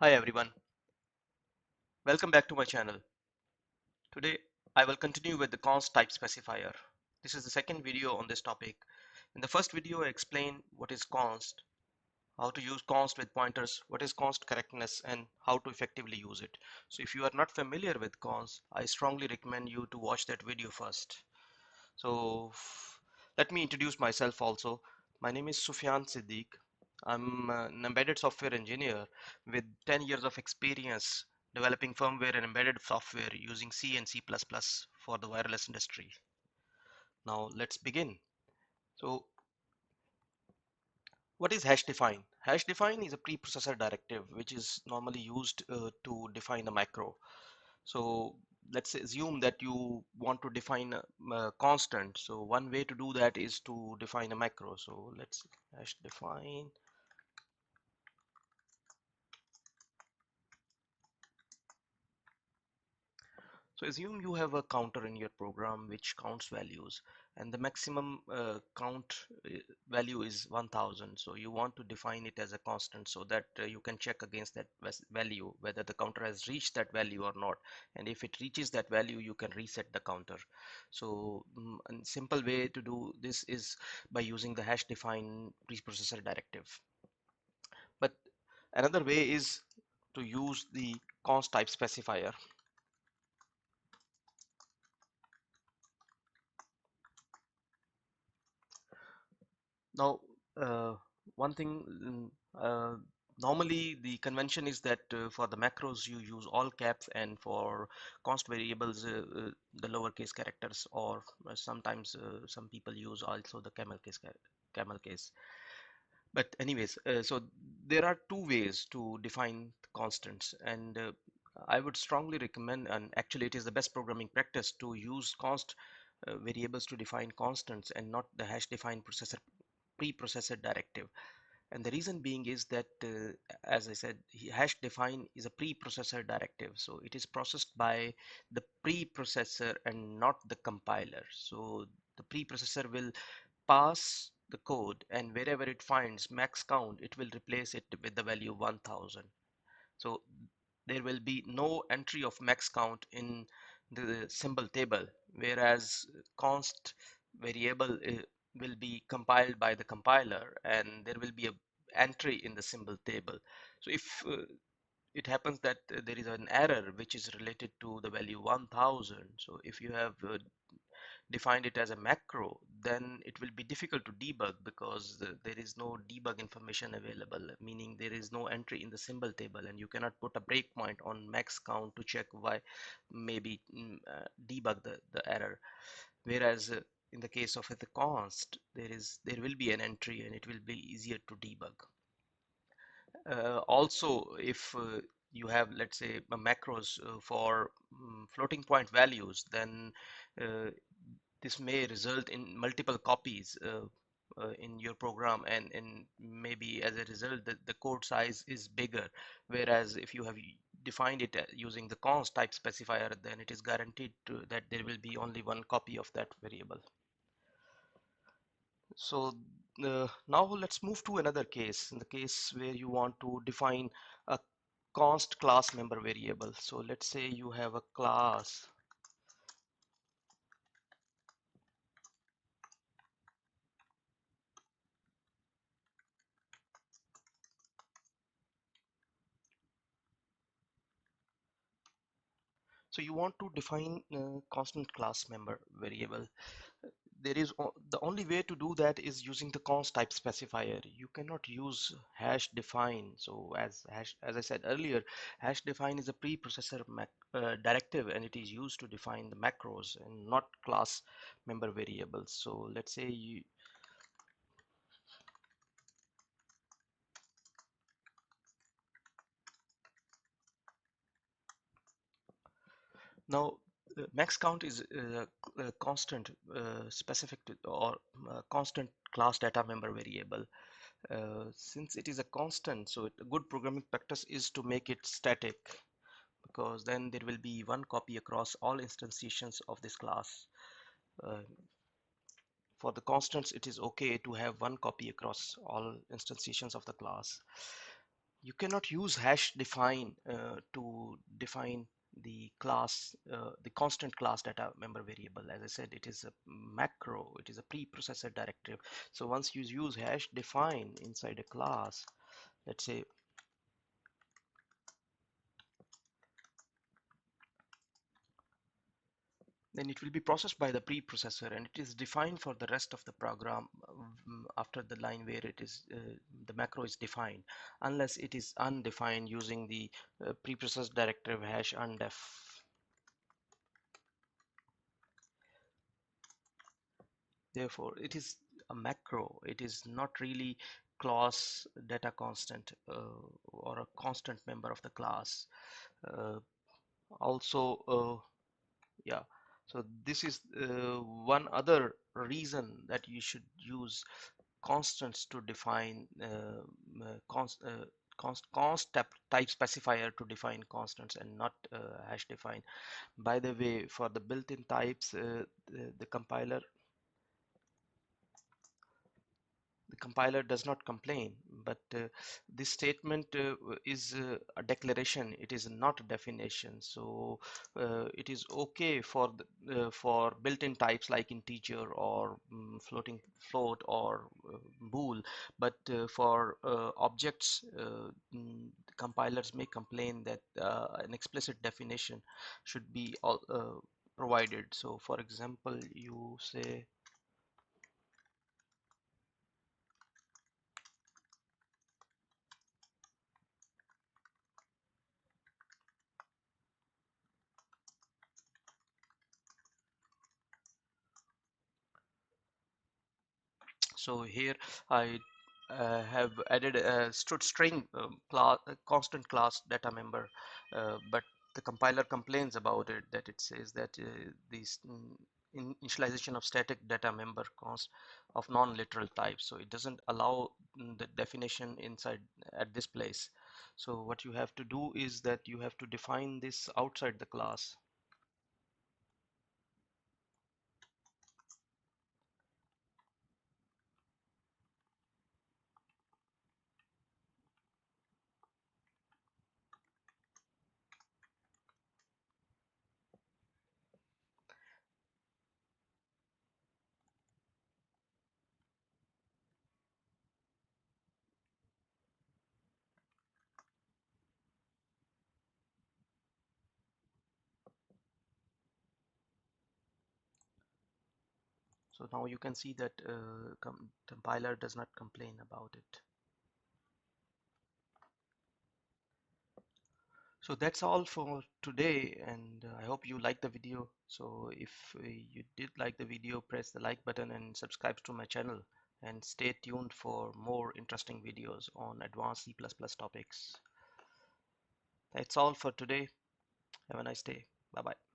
Hi everyone, welcome back to my channel. Today I will continue with the const type specifier. This is the second video on this topic. In the first video I explained what is const, how to use const with pointers, what is const correctness and how to effectively use it. So if you are not familiar with const, I strongly recommend you to watch that video first. So let me introduce myself also. My name is Sufyan Siddiq. I'm an embedded software engineer with 10 years of experience developing firmware and embedded software using C and C++ for the wireless industry. Now let's begin. So what is hash define? Hash define is a preprocessor directive which is normally used to define a macro. So let's assume that you want to define a constant. So one way to do that is to define a macro. So let's hash define. So assume you have a counter in your program which counts values, and the maximum count value is 1000. So you want to define it as a constant so that you can check against that value whether the counter has reached that value or not. And if it reaches that value, you can reset the counter. So a simple way to do this is by using the hash define preprocessor directive. But another way is to use the const type specifier. Now, one thing, normally the convention is that for the macros you use all caps, and for const variables the lowercase characters, or sometimes some people use also the camel case. But anyways, so there are two ways to define constants, and I would strongly recommend, and actually it is the best programming practice, to use const variables to define constants and not the hash define preprocessor directive. And the reason being is that, as I said, hash define is a preprocessor directive. So it is processed by the preprocessor and not the compiler. So the preprocessor will pass the code, and wherever it finds max count, it will replace it with the value 1000. So there will be no entry of max count in the symbol table, whereas const variable will be compiled by the compiler, and there will be a entry in the symbol table. So if it happens that there is an error which is related to the value 1000, so if you have defined it as a macro, then it will be difficult to debug because there is no debug information available, meaning there is no entry in the symbol table, and you cannot put a breakpoint on max count to check why, maybe debug the error. Whereas in the case of the const, there will be an entry and it will be easier to debug. Also, if you have, let's say, macros for floating point values, then uh, this may result in multiple copies in your program, and maybe as a result the code size is bigger. Whereas if you have defined it using the const type specifier, then it is guaranteed that there will be only one copy of that variable. So now let's move to another case, in the case where you want to define a const class member variable. So let's say you have a class. So you want to define a constant class member variable. The only way to do that is using the const type specifier. You cannot use hash define. So as I said earlier, hash define is a preprocessor directive, and it is used to define the macros and not class member variables. So let's say you now max count is a constant specific to, or constant class data member variable. Since it is a constant, so a good programming practice is to make it static, because then there will be one copy across all instantiations of this class. Uh, for the constants, it is okay to have one copy across all instantiations of the class. You cannot use hash define to define the class, the constant class data member variable. As I said, it is a macro, it is a preprocessor directive. So once you use hash define inside a class, let's say, then it will be processed by the preprocessor and it is defined for the rest of the program after the line where it is the macro is defined, unless it is undefined using the preprocessor directive hash undef. Therefore, it is a macro. It is not really class data constant or a constant member of the class. Uh, also, yeah. So this is one other reason that you should use constants to define const type specifier to define constants and not hash define. By the way, for the built-in types, the compiler does not complain, but this statement is a declaration. It is not a definition. So it is okay for built-in types like integer or float or bool, but for objects, compilers may complain that an explicit definition should be provided. So for example, you say, so here I have added a string class, a constant class data member, but the compiler complains about it, that it says that these initialization of static data member const of non-literal type, so it doesn't allow the definition inside at this place. So what you have to do is that you have to define this outside the class. So now you can see that compiler does not complain about it. So that's all for today, and I hope you liked the video. So if you did like the video, press the like button and subscribe to my channel, and stay tuned for more interesting videos on advanced C++ topics. That's all for today. Have a nice day. Bye bye.